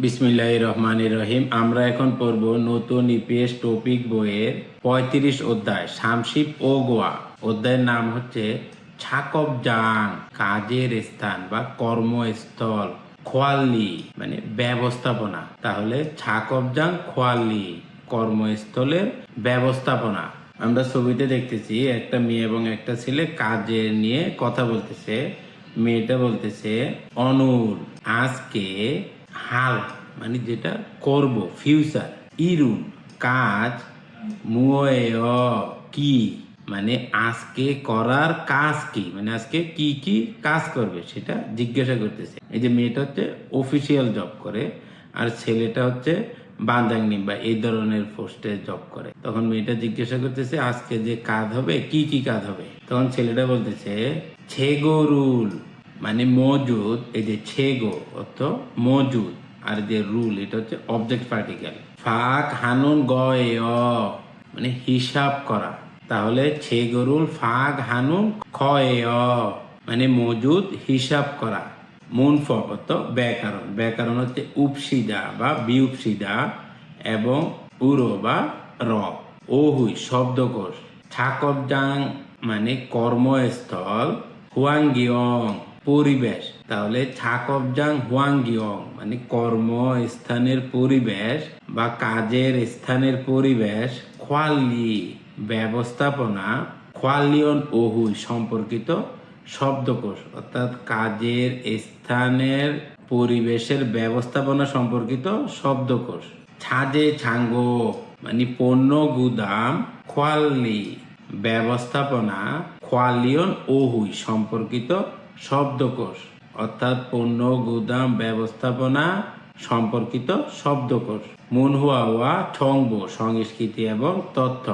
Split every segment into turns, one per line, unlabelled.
বিসমিল্লাহির রহমানির রহিম। আমরা এখন পড়ব নতুন ইপিএস টপিক বইয়ের ৩৫ অধ্যায় শামশিপ ও গোয়া। অধ্যায়ের নাম হচ্ছে ছাকবজাং, কাজের স্থান বা কর্মস্থল, খোয়াল্লি মানে ব্যবস্থাপনা। তাহলে ছাকবজাং খোয়াল্লি কর্মস্থলের ব্যবস্থাপনা। আমরা ছবিতে দেখতেছি একটা মেয়ে এবং একটা ছেলে কাজের নিয়ে কথা বলতেছে। মেয়েটা বলতেছে, অনুর আজকে হাল মানে যেটা করব ফিউচার, ইরুন কাজ, মুয়ে কি মানে আজকে করার কাজ কি, মানে আজকে কি কি কাজ করবে সেটা জিজ্ঞাসা করতেছে। এই যে মেয়েটা হচ্ছে অফিসিয়াল জব করে আর ছেলেটা হচ্ছে বান্দাংনি বা এই ধরনের পোস্টে জব করে। তখন মেয়েটা জিজ্ঞাসা করতেছে আজকে যে কাজ হবে কি কি কাজ হবে। তখন ছেলেটা বলতেছে ছেগরুল মানে মজুদ। এই যে ছেগো অর্থ মজুদ আর যে রুল এটা হচ্ছে অবজেক্ট পার্টিকেল। ফাক হানুন গয় মানে হিসাব করা। তাহলে ছেগরুল ফাক হানুন খয় মানে মজুদ হিসাব করা। মুনফক অর্থ ব্যাকরণ। ব্যাকরণ হচ্ছে উপসিদা বা বিউপসিদা এবং উরো বা র। ওহুই শব্দকোষ। ছাকবজাং মানে কর্মস্থল, হুয়াংগিয়ং পরিবেশ। তাহলে ছাকবজাং হুয়াংগিয়ং মানে কর্মস্থানের পরিবেশ বা কাজের স্থানের পরিবেশ, খোয়াল্লি ব্যবস্থাপনা, খোয়ালিয়ন ওহুই সম্পর্কিত শব্দকোষ। অর্থাৎ কাজের স্থানের পরিবেশের ব্যবস্থাপনা সম্পর্কিত শব্দকোষ। ছাজে ছাঙ্গো মানে পণ্য গুদাম, খোয়াল্লি ব্যবস্থাপনা, খোয়ালিয়ন ওহুই সম্পর্কিত শব্দকোষ। অর্থাৎ পণ্য গুদাম ব্যবস্থাপনা সম্পর্কিত শব্দকোষ। মুনহুয়া ঠংবো সংস্কৃতি এবং তথ্য।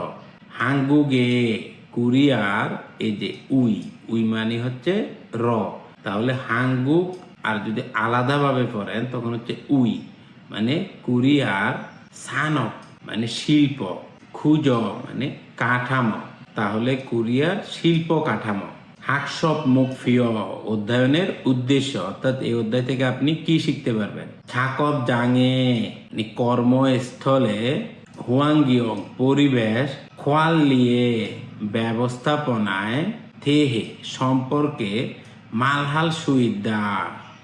হাঙ্গুগে কুরিয়ার। এই যে উই, উই মানে হচ্ছে র। তাহলে হাঙ্গুক আর যদি আলাদাভাবে পড়েন তখন হচ্ছে উই মানে কুরিয়ার। সানক মানে শিল্প, খুজ মানে কাঠামো। তাহলে কুরিয়ার শিল্প কাঠামো। হাকসব মুখফিয় অধ্যয়নের উদ্দেশ্য। অর্থাৎ এই অধ্যায় থেকে আপনি কি শিখতে পারবেন। ছাকব জাঙে মানে কর্মস্থলে, হুয়াংগিয়ং পরিবেশ, খোয়াল্লিয়ে ব্যবস্থাপনায়, থেহে সম্পর্কে, মালহাল সুইদা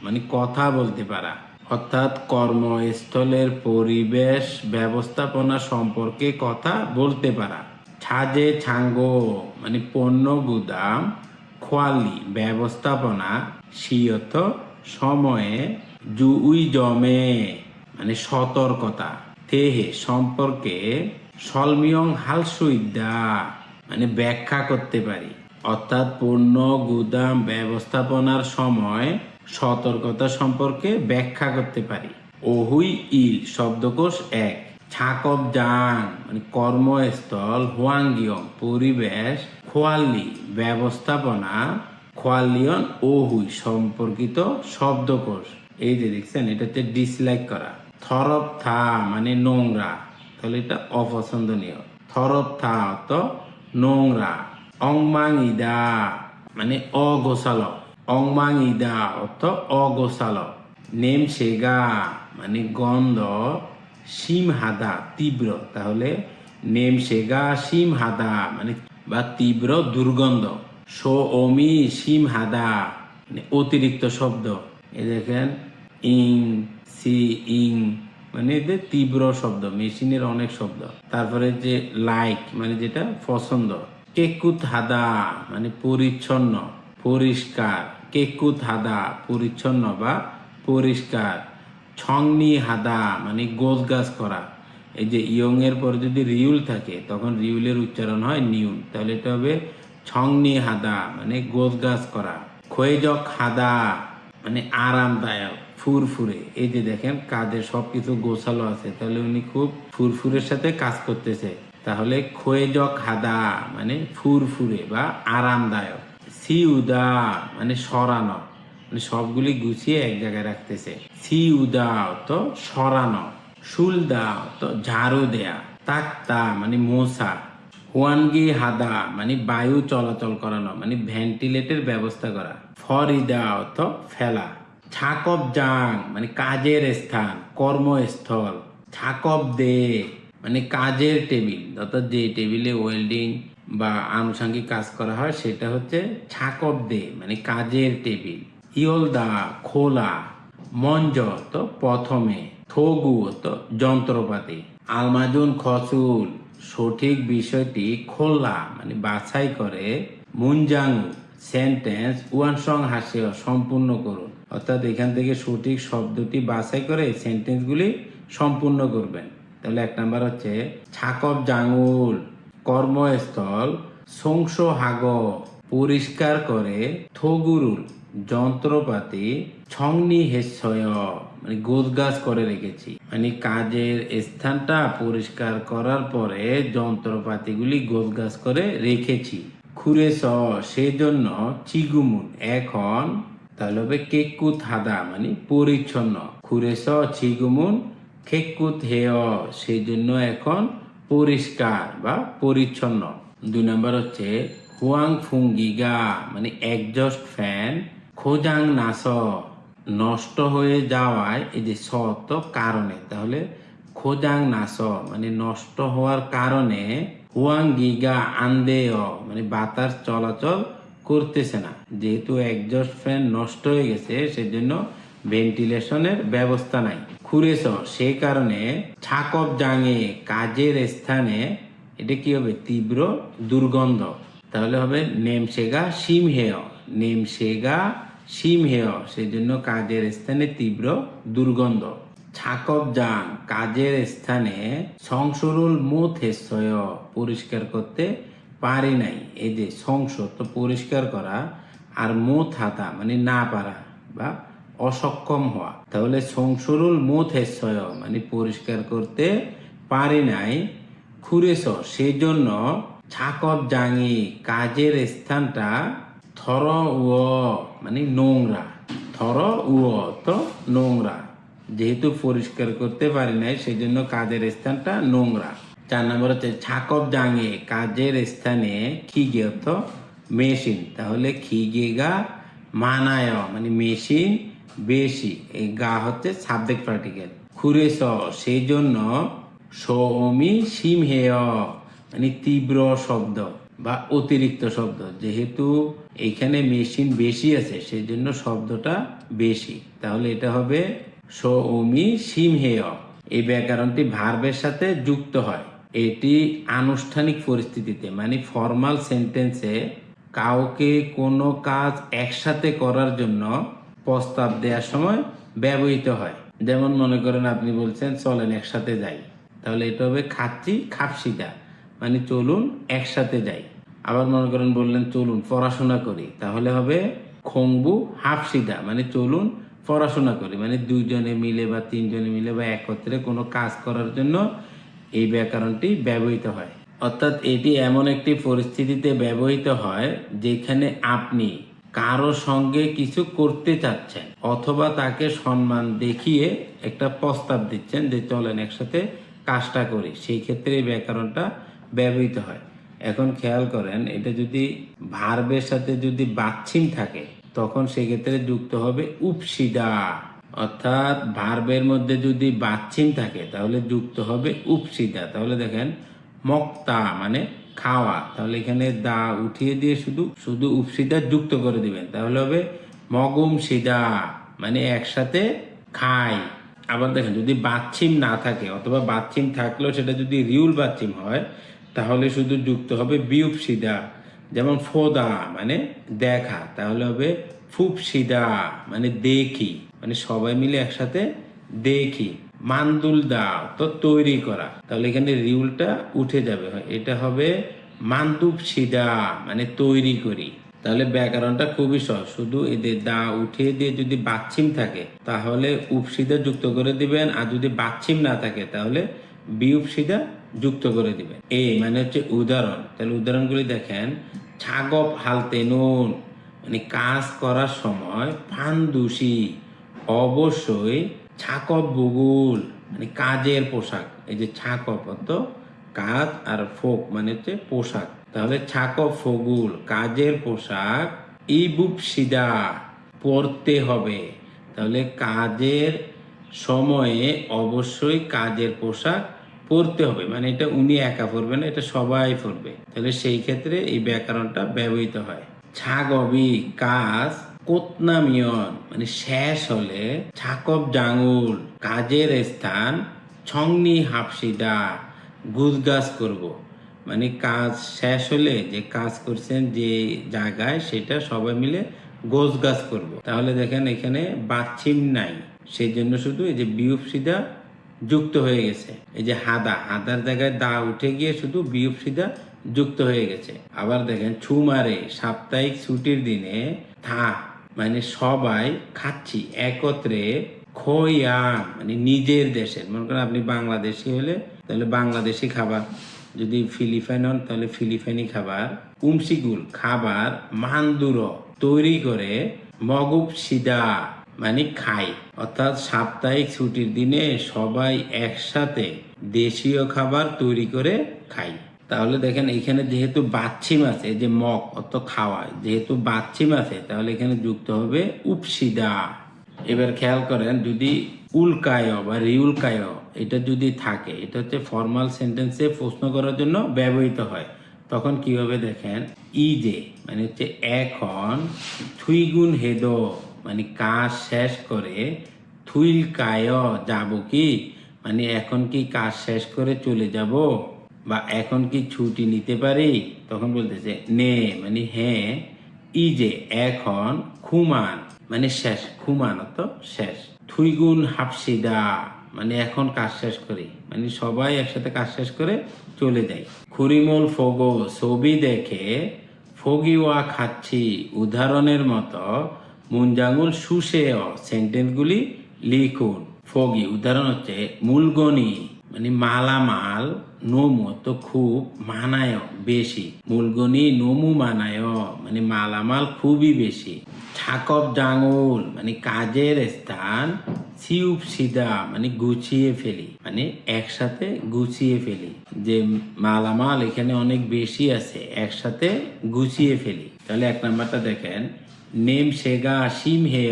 মানে কথা বলতে পারা। অর্থাৎ কর্মস্থলের পরিবেশ ব্যবস্থাপনা সম্পর্কে কথা বলতে পারা। ছাজে ছাঙ্গো মানে পণ্য গুদাম, খোয়ালি ব্যবস্থাপনা, সিয়ত সময়ে, জুউই জমে মানে সতর্কতা, তেহে সম্পর্কে, সলমিয়ং হালসুইদা মানে ব্যাখ্যা করতে পারি। অর্থাৎ পণ্য গুদাম ব্যবস্থাপনার সময় সতর্কতা সম্পর্কে ব্যাখ্যা করতে পারি। ওহুই ইল শব্দকোষ ১। ছাকবজাং মানে কর্মস্থল, হুয়াংগিয়ং পরিবেশ, খোয়াল্লি ব্যবস্থাপনা, খোয়ালিয়ন ওহুই সম্পর্কিত শব্দকোষ। এই যে দেখছেন এটা হচ্ছে ডিসলাইক করা। থরপ থা মানে নোংরা, তাহলে এটা অপছন্দনীয়। থরপ থা অর্থ নোংরা। অংমাং ইদা মানে অগোছালো। অংমাং ইদা অর্থ অগোছালো। নেম সেগা মানে গন্ধ, সিম হাদা তীব্র। তাহলে নেম সেগা সিম হাদা মানে বা তীব্র দুর্গন্ধ। সো অমি সিম হাদা মানে অতিরিক্ত শব্দ। এই দেখেন ইং সি ইং মানে এদের তীব্র শব্দ, মেশিনের অনেক শব্দ। তারপরে যে লাইক মানে যেটা পছন্দ। কেকুত হাদা মানে পরিচ্ছন্ন, পরিষ্কার। কেকুত হাদা পরিচ্ছন্ন বা পরিষ্কার। ছংনি হাদা মানে গোছ গাছ করা। এই যে ইয়ং এর পরে যদি রিউল থাকে তখন রিউলের উচ্চারণ হয় নিউন, তাহলে এটা হবে ছংনি হাদা মানে গোছ গাছ করা। খয়েজক হাদা মানে আরামদায়ক, ফুরফুরে। এই যে দেখেন কাজে সবকিছু গোছালো আছে, তাহলে উনি খুব ফুরফুরের সাথে কাজ করতেছে। তাহলে খয়েজক হাদা মানে ফুরফুরে বা আরামদায়ক। সিউদা মানে সরানো, মানে সবগুলি গুছিয়ে এক জায়গায় রাখতেছে। সিউদা তো সরানো। সুলদা তো ঝাড়ু দেয়া। তাক্তা মানে মশা। হুয়ানগি হাদা মানে বায়ু চলাচল করানো, মানে ভেন্টিলেটের ব্যবস্থা করা। ফরিদা অর্থ ফেলা। ছাকব জাং মানে কাজের স্থান, কর্মস্থল। ছাকব দে মানে কাজের টেবিল, অর্থাৎ যে টেবিলে ওয়েল্ডিং বা আনুষঙ্গিক কাজ করা হয় সেটা হচ্ছে ছাকব দে মানে কাজের টেবিল। ইয়লদা খোলা, মঞ্জ তো প্রথমে, থগু তো যন্ত্রপাতি। আলমাজুন খসুল সঠিক বিষয়টি খোলা মানে বাছাই করে। মুনজাং সেন্টেন্স ওয়ানসং হাসিও সম্পূর্ণ করুন, অর্থাৎ এখান থেকে সঠিক শব্দটি বাছাই করে সেন্টেন্সগুলি সম্পূর্ণ করবেন। তাহলে 1 নাম্বার হচ্ছে ছাকব জাঙুল কর্মস্থল সংস হাগ পরিষ্কার করে। থগুরুল যন্ত্রপাতি ছংনি হেসয় মানে গোছগাছ করে রেখেছি, মানে কাজের স্থানটা পরিষ্কার করার পরে যন্ত্রপাতিগুলি গোছগাছ করে রেখেছি। খুরেস সেজন্য চিগুমুন এখন, তাহলে হবে কেকুত হাদা মানে পরিচ্ছন্ন। খুরেস চিগুমুন কেকুত হেয় সেজন্য এখন পরিষ্কার বা পরিচ্ছন্ন। 2 নাম্বার হচ্ছে হুয়াং ফুঙ্গিগা মানে একজস্ট ফ্যান খোজাং নাস নষ্ট হয়ে যাওয়ায়, এই যে সত কারণে, তাহলে খোজাং নাস মানে নষ্ট হওয়ার কারণে। হুয়াং গিগা আন্দেয় মানে বাতাস চলাচল করতেছে না, যেহেতু একজস্ট ফ্যান নষ্ট হয়ে গেছে সেজন্য ভেন্টিলেশনের ব্যবস্থা নাই। খুরেস সেই কারণে ছাকব জাঙে কাজের স্থানে, এটা কি হবে তীব্র দুর্গন্ধ, তাহলে হবে নেমসেগা সিম হেয়, নেমসেগা সিম হেয় সেজন্য কাজের স্থানে তীব্র দুর্গন্ধ। ছাকব জাং কাজের স্থানে সংসরুল মুথ হেসয় পরিষ্কার করতে পারি নাই। এই যে সংস তো পরিষ্কার করা, আর মুথ হাতা মানে না পারা বা অসক্ষম হওয়া, তাহলে সংসরুল মুথ হেসয় মানে পরিষ্কার করতে পারি নাই। খুরেস সেজন্য ছাকব জাঙি কাজের স্থানটা থর উ মানে নোংরা, থর উ তো নোংরা, যেহেতু পরিষ্কার করতে পারি নাই সেজন্য কাজের স্থানটা নোংরা। 4 নম্বর হচ্ছে ছাকব জাঙে কাজের স্থানে খিগে অর্থ মেশিন, তাহলে খিগেগা মানায় মানে মেশিন বেশি, এই গা হচ্ছে সাবজেক্ট পার্টিকেল। খুরেস সেই জন্য সৌমি সিম হেয় মানে তীব্র শব্দ বা অতিরিক্ত শব্দ, যেহেতু এইখানে মেশিন বেশি আছে সেই জন্য শব্দটা বেশি, তাহলে এটা হবে সৌমি সিম হেয়। এই ব্যাকরণটি ভার্বের সাথে যুক্ত হয়। এটি আনুষ্ঠানিক পরিস্থিতিতে মানে ফর্মাল সেন্টেন্সে কাউকে কোনো কাজ একসাথে করার জন্য প্রস্তাব দেওয়ার সময় ব্যবহৃত হয়। যেমন মনে করেন আপনি বলছেন চলেন একসাথে যাই, তাহলে এটা হবে খাচ্ছি খাপসিদা মানে চলুন একসাথে যাই। আবার মনে করেন বললেন চলুন পড়াশোনা করি, তাহলে হবে খংবু হাফসিদা মানে চলুন পড়াশোনা করি, মানে 2 জনে মিলে বা 3 জনে মিলে বা একত্রে কোনো কাজ করার জন্য এই ব্যাকরণটি ব্যবহৃত হয়। অর্থাৎ এটি এমন একটি পরিস্থিতিতে ব্যবহৃত হয় যেখানে আপনি কারো সঙ্গে কিছু করতে চাচ্ছেন অথবা তাকে সম্মান দেখিয়ে একটা প্রস্তাব দিচ্ছেন যে চলেন একসাথে কাজটা করি, সেই ক্ষেত্রে এই ব্যাকরণটা ব্যবহৃত হয়। এখন খেয়াল করেন, এটা যদি ভার্বের সাথে যদি বাচ্ছিম থাকে তখন সেক্ষেত্রে যুক্ত হবে উপসিদা, অর্থাৎ ভার্বের মধ্যে যদি বাচ্ছিম থাকে তাহলে যুক্ত হবে উপসিদা। তাহলে দেখেন মক্তা মানে খাওয়া, তাহলে এখানে দা উঠিয়ে দিয়ে শুধু শুধু উপসিদা যুক্ত করে দিবেন, তাহলে হবে মগুম সিদা মানে একসাথে খাই। আবার দেখেন যদি বাচ্ছিম না থাকে অথবা বাচ্ছিম থাকলেও সেটা যদি রিউল বাচ্ছিম হয় তাহলে শুধু যুক্ত হবে বিউপসিদা, যেমন ফোদা মানে দেখা, তাহলে হবে ফুপসিদা মানে দেখি, মানে সবাই মিলে একসাথে দেখি। মান্দুল দাও তো তৈরি করা, তাহলে এখানে রিউলটা উঠে যাবে, এটা হবে মান্দুব সিদা মানে তৈরি করি। তাহলে ব্যাকরণটা খুবই সহজ, শুধু এদের দা উঠিয়ে দিয়ে যদি বাচ্ছিম থাকে তাহলে উপসিদা যুক্ত করে দিবেন, আর যদি বাচ্ছিম না থাকে তাহলে বিউপসিদা যুক্ত করে দিবেন। এই মানে হচ্ছে উদাহরণ। তাহলে উদাহরণগুলি দেখেন, ছাগপ হালতে নুন মানে কাজ করার সময়, ফান্দুসি অবশ্যই, ছাকপ বুগুল মানে কাজের পোশাক, এই যে ছাকপ তো কাজ আর ফোক মানে হচ্ছে পোশাক, তাহলে ছাকপ ফগুল কাজের পোশাক। ইবুপ সিদা পড়তে হবে, তাহলে কাজের সময়ে অবশ্যই কাজের পোশাক পরতে হবে, মানে এটা উনি একা পরবেন না, এটা সবাই পরবে। তাহলে সেই ক্ষেত্রে এই ব্যাকরণটা ব্যবহৃত হয়। ছাগবি কাজ কোতনামিয়ন মানে শেষ হলে ছাকব জাঙুল কাজের স্থান ছংনি হাফসিদা গুজগাছ করব, মানে কাজ শেষ হলে যে কাজ করছেন যে জায়গায় সেটা সবাই মিলে গোছগাছ করব। তাহলে দেখেন এখানে বাচ্ছিম নাই, সেই জন্য শুধু এই যে বিউপ সিধা যুক্ত হয়ে গেছে। এই যে হাদার জায়গায় দা উঠে গিয়ে শুধু বিউপ সিধা যুক্ত হয়ে গেছে। আবার দেখেন ছুমারে সাপ্তাহিক ছুটির দিনে থা মানে সবাই খাচ্ছি একত্রে খইয়া মানে নিজের দেশের, মনে করেন আপনি বাংলাদেশি হলে তাহলে বাংলাদেশি খাবার, যদি ফিলিপাইন হন তাহলে ফিলিপাইনি খাবার, উমসিগুল খাবার মান্দুর তৈরি করে মগুব সিদা মানে খাই, অর্থাৎ সাপ্তাহিক ছুটির দিনে সবাই একসাথে দেশীয় খাবার তৈরি করে খাই। তাহলে দেখেন এখানে যেহেতু বাচ্ছিম আছে, যে মগ অত খাওয়ায়, যেহেতু বাচ্ছিম আছে তাহলে এখানে যুক্ত হবে উপসিদা। এবার খেয়াল করেন যদি উল্কায় বা রিউলকায় এটা যদি থাকে, এটা হচ্ছে ফর্মাল সেন্টেন্সে প্রশ্ন করার জন্য ব্যবহৃত হয়। তখন কি হবে দেখেন, ই যে মানে হচ্ছে এখন থুইগুন হেদ মানে কাজ শেষ করে থুইল কায় যাব কি, মানে এখন কি কাজ শেষ করে চলে যাব বা এখন কি ছুটি নিতে পারি, তখন বলতেছে নে মানে হ্যাঁ, ই যে এখন খুমান মানে শেষ, খুমান তো শেষ, থুইগুন হাফসিদা মানে এখন কাজ শেষ করি, মানে সবাই একসাথে কাজ শেষ করে চলে যায়। খুরিমল ফগো ছবি দেখে ফগিওয়া খাচ্ছি উদাহরণের মতো মুনজাঙ্গুল সুশেয় সেন্টেন্সগুলি লিখুন। ফগি উদাহরণ হচ্ছে মূলগনি মানে মালামাল, নোমু তো খুব, মানায় বেশি, মূলগনি নোমু মানায় মানে মালামাল খুবই বেশি, ছাকব জাঙুল মানে কাজের স্থান, সিউপ সিদা মানে গুছিয়ে ফেলি, মানে একসাথে গুছিয়ে ফেলি, যে মালামাল এখানে অনেক বেশি আছে একসাথে গুছিয়ে ফেলি। তাহলে এক নাম্বারটা দেখেন, নেম সেগা সিম হে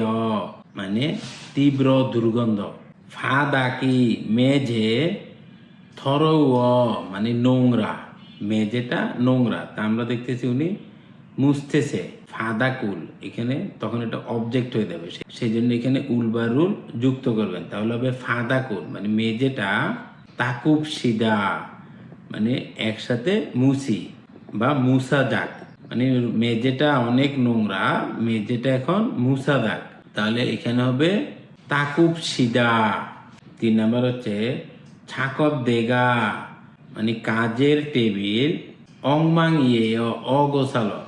মানে তীব্র দুর্গন্ধ, ফা দাকি মেঝে থরৌ মানে নোংরা, মেঝেটা নোংরা, তা আমরা দেখতেছি উনি মুছতেছে। ফাদাকুল এখানে তখন এটা অবজেক্ট হয়ে যাবে, সেই জন্য এখানে উল বা রুল যুক্ত করবেন, তাহলে হবে ফাদাকুল মানে মেঝেটা তাকুব সিদা মানে একসাথে মুছি বা মুসা যাক, মানে মেঝেটা অনেক নোংরা, মেঝেটা এখন মুসা যাক, তাহলে এখানে হবে তাকুব সিদা। 3 নাম্বার হচ্ছে ছাকব দেগা মানে কাজের টেবিল অংমাং ইয়ে অগোছালো,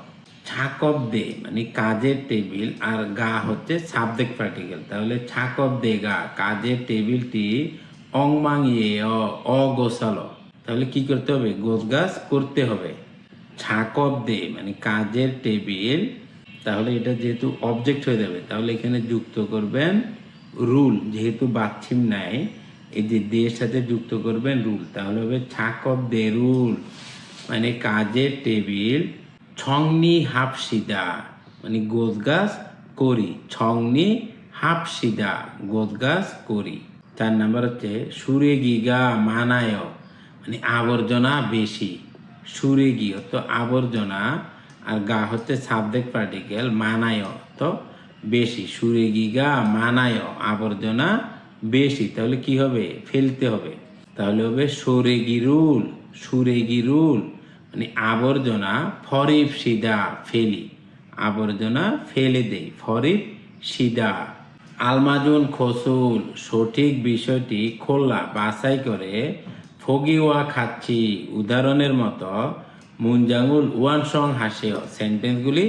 ছাকব দে মানে কাজের টেবিল আর গা হচ্ছে সাবজেক্ট পার্টিকেল, তাহলে ছাকব দেগা কাজের টেবিলটি অংমাং ইয়ে অগোছালো, তাহলে কি করতে হবে, গোছগাছ করতে হবে। ছাকব দে মানে কাজের টেবিল, তাহলে এটা যেহেতু অবজেক্ট হয়ে যাবে তাহলে এখানে যুক্ত করবেন রুল, যেহেতু বাচ্ছিম নাই এই যে দের সাথে যুক্ত করবেন রুল, তাহলে হবে ছাকব দে রুল মানে কাজের টেবিল ছংনি হাফসিদা মানে গোছগাছ করি, ছংনি হাফসিদা গোছগাছ করি। 4 নাম্বার হচ্ছে সুরে গিগা মানায় মানে আবর্জনা বেশি, সুরে গি তো আবর্জনা আর গা হচ্ছে সাবজেক্ট পার্টিকেল, মানায় তো বেশি, সুরে গিগা মানায় আবর্জনা বেশি, তাহলে কি হবে, ফেলতে হবে, তাহলে হবে সরে গিরুল, সুরে গিরুল মানে আবর্জনা ফরিফ সিদা ফেলি, আবর্জনা ফেলে দেই, ফরিফ সিদা। আলমাজুন খসুল সঠিক বিষয়টি খোলা বাছাই করে ফগিওয়া খাচ্ছি উদাহরণের মতো মুনজাঙ্গুল ওয়ান সং হাসেও সেন্টেন্সগুলি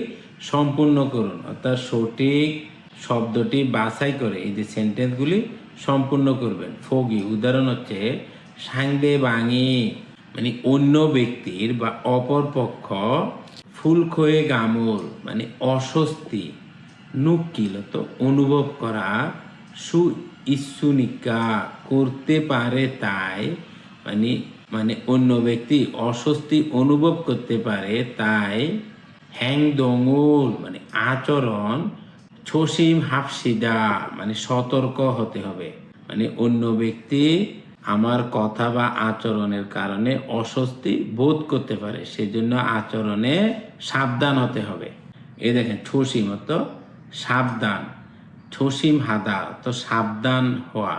সম্পূর্ণ করুন, অর্থাৎ সঠিক শব্দটি বাছাই করে এই যে সেন্টেন্সগুলি সম্পূর্ণ করবেন। ফগি উদাহরণ হচ্ছে সাংদে বাঙি মানে অন্য ব্যক্তির বা অপর পক্ষ, ফুলখয়ে গামুর মানে অস্বস্তি, নুকিল তো অনুভব করা, সু ইচ্ছুনিকা করতে পারে তাই মানে মানে অন্য ব্যক্তি অস্বস্তি অনুভব করতে পারে তাই, হ্যাং দঙুল মানে আচরণ ছসিম হাফসিদা মানে সতর্ক হতে হবে, মানে অন্য ব্যক্তি আমার কথা বা আচরণের কারণে অস্বস্তি বোধ করতে পারে, সেজন্য আচরণে সাবধান হতে হবে। এই দেখেন ছসিম তো সাবধান, ছসিম হাদা তো সাবধান হওয়া,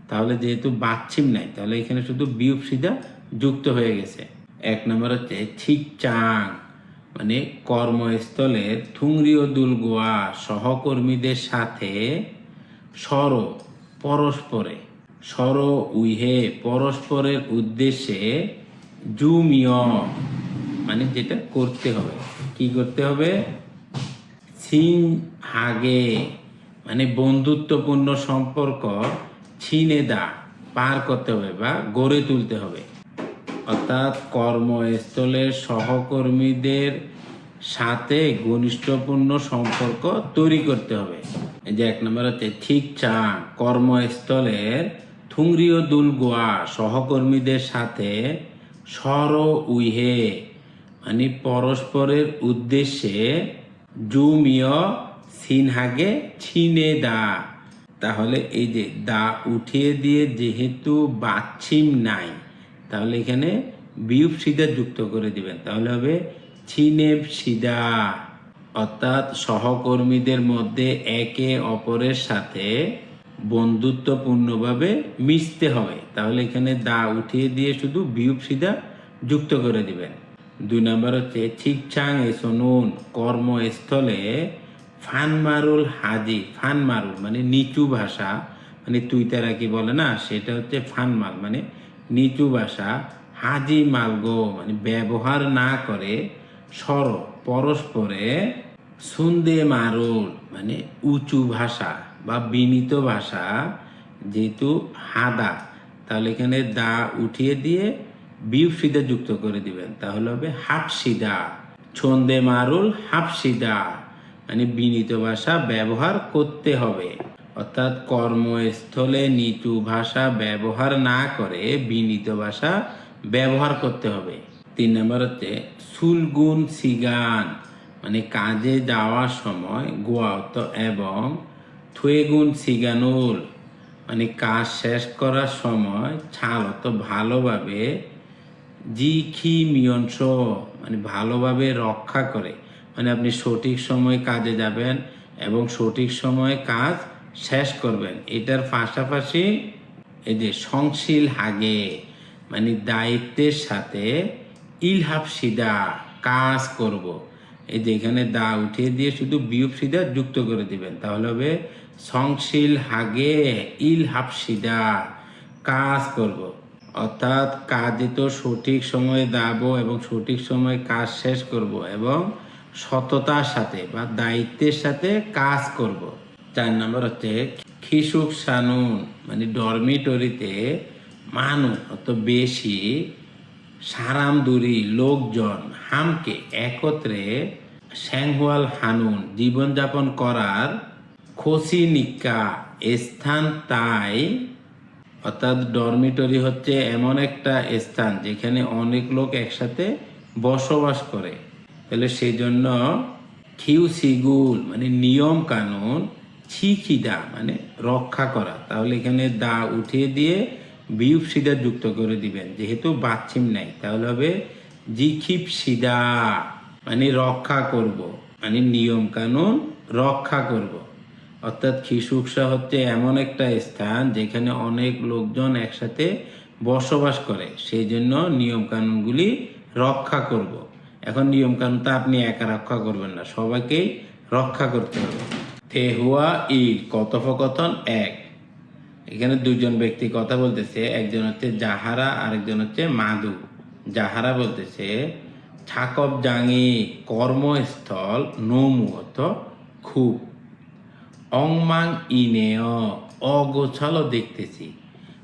তাহলে যেহেতু বাচ্ছিম নাই তাহলে এখানে শুধু বিউপ সিদা যুক্ত হয়ে গেছে। এক নম্বর হচ্ছে ঠিকচাং মানে কর্মস্থলের থুংরিও দুলগোয়া সহকর্মীদের সাথে সর পরস্পরে, সর উইহে পরস্পরের উদ্দেশ্যে জুমিয় মানে যেটা করতে হবে, কি করতে হবে, সিন হাগে মানে বন্ধুত্বপূর্ণ সম্পর্ক ছিনেদা পার করতে হবে বা গড়ে তুলতে হবে, অর্থাৎ কর্মস্থলের সহকর্মীদের সাথে ঘনিষ্ঠপূর্ণ সম্পর্ক তৈরি করতে হবে। এই যে এক নম্বর হচ্ছে ঠিক চাং কর্মস্থলের থুংরিও দুলগোয়া সহকর্মীদের সাথে সর উইহে মানে পরস্পরের উদ্দেশ্যে জুমিয় সিনহাগে ছিনে দা, তাহলে এই যে দা উঠিয়ে দিয়ে যেহেতু বাচ্ছিম নাই তাহলে এখানে বিউপ সিদা যুক্ত করে দিবেন, তাহলে হবে ছিনেব সিদা, অর্থাৎ সহকর্মীদের মধ্যে একে অপরের সাথে বন্ধুত্বপূর্ণভাবে মিশতে হবে, তাহলে এখানে দা উঠিয়ে দিয়ে শুধু বিউপ সিদা যুক্ত করে দিবেন। দুই নম্বর হচ্ছে ঠিকচাং এসনুন কর্মস্থলে ফানমারুল হাজি, ফানমারুল মানে নিচু ভাষা, মানে তুই তারা কি বলে না সেটা হচ্ছে ফানমাল মানে নিচু ভাষা, হাজি মালগো মানে ব্যবহার না করে সর পরস্পরে, সুন্দে মারুল মানে উঁচু ভাষা বা বিনীত ভাষা, যেহেতু হাদা তাহলে এখানে দা উঠিয়ে দিয়ে বিউপ সিদা যুক্ত করে দিবেন, তাহলে হবে হাফসিদা, ছন্দে মারুল হাফসিদা মানে বিনীত ভাষা ব্যবহার করতে হবে, অর্থাৎ কর্মস্থলে নিচু ভাষা ব্যবহার না করে বিনীত ভাষা ব্যবহার করতে হবে। তিন নম্বর হচ্ছে সুলগুন সিগান মানে কাজে যাওয়ার সময় গোয়াত এবং থুয়েগুন সিগানুল মানে কাজ শেষ করার সময় ছালত ভালোভাবে জিখি মিয়ংস মানে ভালোভাবে রক্ষা করে, মানে আপনি সঠিক সময় কাজে যাবেন এবং সঠিক সময়ে কাজ শেষ করবেন। এটার পাশাপাশি এই যে সংশীল হাগে মানে দায়িত্বের সাথে ইলহাফ সিদা কাজ করব, এই যে এখানে দা উঠিয়ে দিয়ে শুধু বিউপ সিদা যুক্ত করে দিবেন, তাহলে হবে সংশীল হাগে ইলহাফ সিদা কাজ করব, অর্থাৎ কাজে তো সঠিক সময়ে যাব এবং সঠিক সময়ে কাজ শেষ করব এবং সততার সাথে বা দায়িত্বের সাথে কাজ করব। চার নম্বর হচ্ছে খিসুক সানুন মানে ডরমিটরিতে মানুষ অত বেশি সারামদুরি লোকজন হামকে একত্রে স্যাংহুয়াল হানুন জীবনযাপন করার খসি নিকা স্থান, তাই অর্থাৎ ডরমিটরি হচ্ছে এমন একটা স্থান যেখানে অনেক লোক একসাথে বসবাস করে, তাহলে সেই জন্য খিউ সিগুল মানে নিয়ম কানুন, ছিখিদা মানে রক্ষা করা, তাহলে এখানে দা উঠিয়ে দিয়ে বিউপ সিদা যুক্ত করে দিবেন, যেহেতু বাচ্ছিম নাই তাহলে হবে জিখিপ সিদা মানে রক্ষা করব মানে নিয়ম কানুন রক্ষা করব, অর্থাৎ খিসুকসা হচ্ছে এমন একটা স্থান যেখানে অনেক লোকজন একসাথে বসবাস করে, সেই জন্য নিয়ম কানুনগুলি রক্ষা করব। এখন নিয়ম কানুনটা আপনি একা রক্ষা করবেন না, সবাইকেই রক্ষা করতে হবে। থেহুয়া ইল কথোপকথন এক, এখানে দুজন ব্যক্তি কথা বলতেছে, একজন হচ্ছে জাহারা আরেকজন হচ্ছে মাদু। জাহারা বলতেছে ছাকব জাঙি কর্মস্থল নমুয়ত খুব, অংমাং ইনেয় অগোছালো দেখতেছি,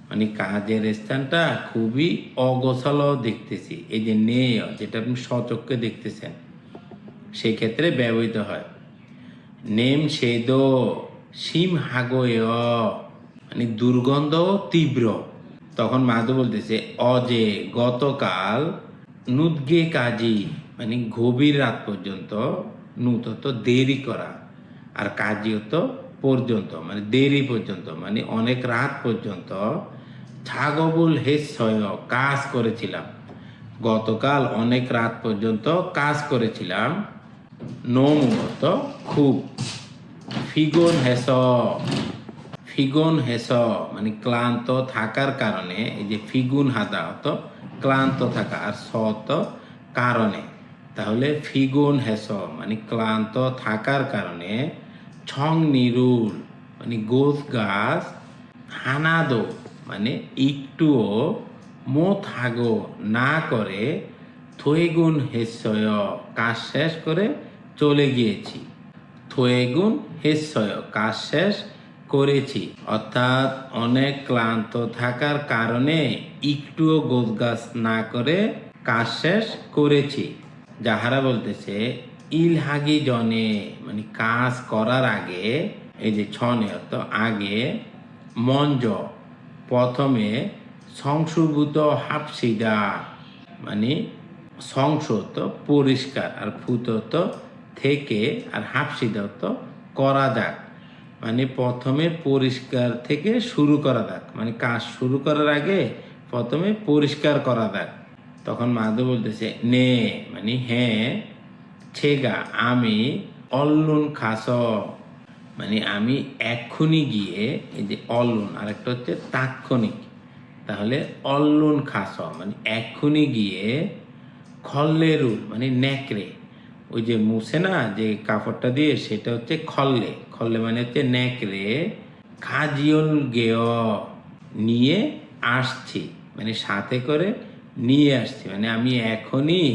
মানে কাজের স্থানটা খুবই অগোছালো দেখতেছি, এই যে নেয় যেটা আপনি সচক্ষে দেখতেছেন সেই ক্ষেত্রে ব্যবহৃত হয়। নেম সেদ সিম হাগয় মানে দুর্গন্ধ তীব্র, তখন মাধু বলতেছে অজে গতকাল নুদগে কাজী মানে গভীর রাত পর্যন্ত নুতত দেরি করা, আর কাজিয়ত পর্যন্ত মানে দেরি পর্যন্ত মানে অনেক রাত পর্যন্ত ছাগবুল হেসয় কাজ করেছিলাম। গতকাল অনেক রাত পর্যন্ত কাজ করেছিলাম। নমত খুব। ফিগুন হেস ফিগুন হেস মানে ক্লান্ত থাকার কারণে, এই যে ফিগুন হাদা হতো ক্লান্ত থাকা, আর সত কারণে, তাহলে ফিগুন হেস মানে ক্লান্ত থাকার কারণে, ছং নিরুল মানে গোছ গাছ, হানাদো মানে একটুও, মোথাগো না করে, থৈগুন হেসয় কাজ শেষ করে চলে গিয়েছি। থৈগুন হেসয় কাজ শেষ করেছি, অর্থাৎ অনেক ক্লান্ত থাকার কারণে একটুও গোছগাছ না করে কাজ শেষ করেছি। যাহারা বলতেছে ইলহাগি জনে মানে কাজ করার আগে, এই যে ছনে অর্থ আগে, মঞ্জ প্রথমে, সংশোভূত হাফসিদা মানে সংশোধ পরিষ্কার, আর ফুত থেকে, আর হাফসিদা করা যাক মানে প্রথমে পরিষ্কার থেকে শুরু করা যাক, মানে কাজ শুরু করার আগে প্রথমে পরিষ্কার করা যাক। তখন মাধু বলতেছে নে মানে হ্যাঁ, ছেগা আমি, অল্লুন খাস মানে আমি এক্ষুনি গিয়ে, এই যে অল্লুন আর একটা হচ্ছে তাৎক্ষণিক, তাহলে অল্লুন খাস মানে এক্ষুনি গিয়ে, খল্লেরুল মানে নেকড়ে, ওই যে মুছে না যে কাপড়টা দিয়ে, সেটা হচ্ছে খল্লে, খল্লে মানে হচ্ছে নেকড়ে, খাজিয়ন গেয় নিয়ে আসছি মানে সাথে করে নিয়ে আসছি, মানে আমি এখনই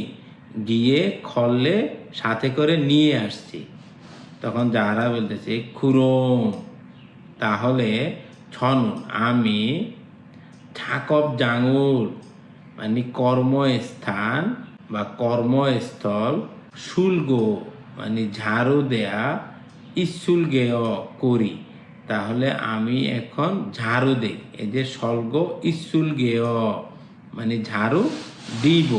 গিয়ে খল্লে সাথে করে নিয়ে আসছি। তখন যারা বলতেছে খুরম তাহলে ছনুন আমি, ঠাকব জাঙুর মানে কর্মস্থান বা কর্মস্থল, শুল্গ মানে ঝাড়ু দেয়া, ইস্যুল গেয় করি, তাহলে আমি এখন ঝাড়ু দেই। এই যে স্বর্গ ইস্যুল গেয় মানে ঝাড়ু দিব,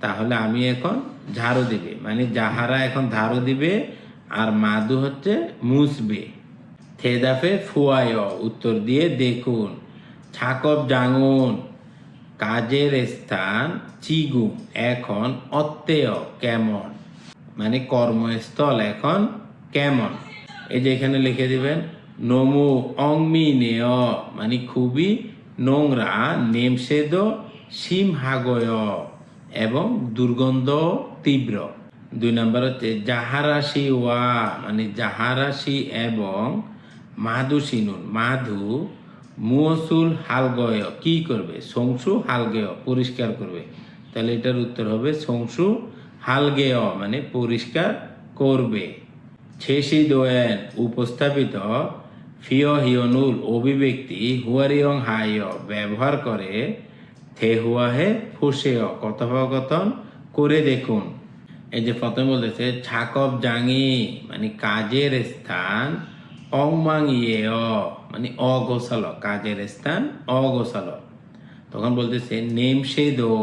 তাহলে আমি এখন ঝাড়ু দিবে মানে যাহারা এখন ঝাড়ু দিবে, আর মাদু হচ্ছে মুছবে। থেদাফে ফুয়ায় উত্তর দিয়ে দেখুন, ছাকব জাঙুন কাজের স্থান, চিগুম এখন, অত্যেয় কেমন মানে কর্মস্থল এখন কেমন। এই যে এখানে লিখে দিবেন নমু অংমি নেয় মানে খুবই নোংরা, নেমসেদ সিমহাগয় এবং দুর্গন্ধ তীব্র। 2 নম্বর হচ্ছে জাহারাশি ওয়া মানে জাহারাশি এবং মাধুসিনুন মাধু, মুসুল হালগয় কি করবে, সংসু হালগেয় পরিষ্কার করবে, তাহলে এটার উত্তর হবে সংসু হালগেয় মানে পরিষ্কার করবে। ছেসি দোয়েন উপস্থাপিত, ফিয় হিয়নুল অভিব্যক্তি, হুয়ারিয়ং হায় ব্যবহার করে, থে হুয়াহে ফুসেয় কথোপকথন করে দেখুন। এই যে প্রথমে বলতেছে ছাকব জাঙি মানে কাজের স্থান, অংমাং ইয়ে মানে অগোছালো, কাজের স্থান অগোছালো। তখন বলতেছে নেমসে দো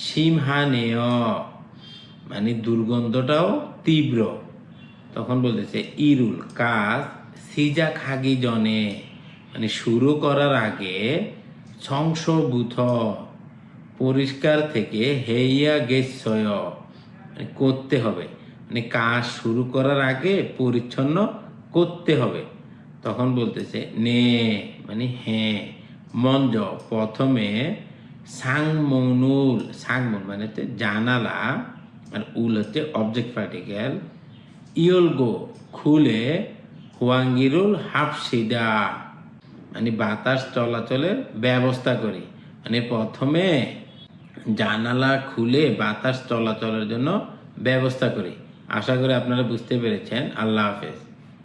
সিমহানেয় মানে দুর্গন্ধটাও তীব্র। তখন বলতেছে ইরুল কাজ, সিজা খাগি জনে মানে শুরু করার আগে, সংশোভূত পরিষ্কার থেকে, হেইয়া গেছয় মানে করতে হবে, মানে কাজ শুরু করার আগে পরিচ্ছন্ন করতে হবে। তখন বলতেছে নে মানে হ্যাঁ, মঞ্জ প্রথমে, সাংমনুল সাংমন মানে হচ্ছে জানালা, আর উল হচ্ছে অবজেক্ট পার্টিকেল, ইয়লগো খুলে, হুয়াঙ্গিরুল হাফসিদা মানে বাতাস চলাচলের ব্যবস্থা করি, মানে প্রথমে জানালা খুলে বাতাস চলাচলের জন্য ব্যবস্থা করি। আশা করি আপনারা বুঝতে পেরেছেন। আল্লাহ হাফেজ।